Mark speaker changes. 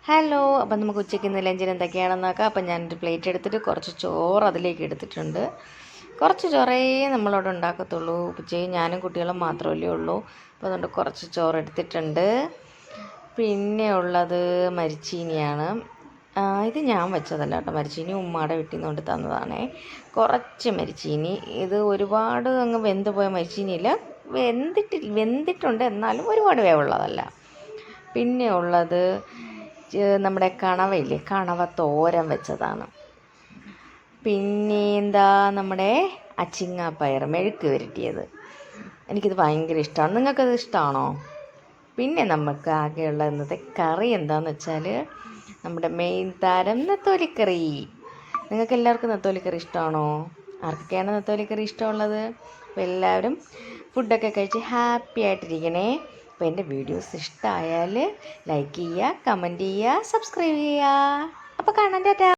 Speaker 1: Hello, അപ്പം നമുക്ക് ഉച്ചയ്ക്ക് ഇന്ന് ലഞ്ചിന് എന്തൊക്കെയാണെന്ന് നോക്കാം. അപ്പം ഞാനൊരു പ്ലേറ്റ് എടുത്തിട്ട് കുറച്ച് ചോറ് അതിലേക്ക് എടുത്തിട്ടുണ്ട്. കുറച്ച് ചോറേ നമ്മളവിടെ ഉണ്ടാക്കത്തുള്ളൂ. ഉച്ചയ്ക്ക് ഞാനും കുട്ടികളും മാത്രമല്ലേ ഉള്ളൂ. അപ്പോൾ അതുകൊണ്ട് കുറച്ച് ചോറ് എടുത്തിട്ടുണ്ട്. പിന്നെ ഉള്ളത് മരിച്ചീനിയാണ്. ഇത് ഞാൻ വെച്ചതല്ല കേട്ടോ, മരിച്ചീനി ഉമ്മാടെ വീട്ടിൽ നിന്ന് കൊണ്ട് തന്നതാണേ. കുറച്ച് മരിച്ചീനി. ഇത് ഒരുപാട് അങ്ങ് വെന്ത് പോയ മരിച്ചീനിയില്ല, വെന്തിട്ടുണ്ട്, എന്നാലും ഒരുപാട് വേവുള്ളതല്ല. പിന്നെ ഉള്ളത് നമ്മുടെ കണവയില്ലേ, കണവ തോരൻ വെച്ചതാണ്. പിന്നെ എന്താ, നമ്മുടെ അച്ചിങ്ങാപ്പയർ മെഴുക്ക് വരട്ടിയത്. എനിക്കിത് ഭയങ്കര ഇഷ്ടമാണ്. നിങ്ങൾക്കത് ഇഷ്ടമാണോ? പിന്നെ നമുക്ക് ആകെയുള്ള ഇന്നത്തെ കറി എന്താണെന്ന് വെച്ചാൽ നമ്മുടെ മെയിൻ താരം നെത്തോലിക്കറി. നിങ്ങൾക്ക് എല്ലാവർക്കും നെത്തോലിക്കറി ഇഷ്ടമാണോ? ആർക്കൊക്കെയാണ് നെത്തോലിക്കറി ഇഷ്ടമുള്ളത്? അപ്പോൾ എല്ലാവരും ഫുഡൊക്കെ കഴിച്ച് ഹാപ്പി ആയിട്ടിരിക്കണേ. അപ്പോൾ എൻ്റെ വീഡിയോസ് ഇഷ്ടമായാൽ ലൈക്ക് ചെയ്യുക, കമൻറ്റ് ചെയ്യുക, സബ്സ്ക്രൈബ് ചെയ്യുക. അപ്പോൾ കാണാൻ ടാറ്റാ.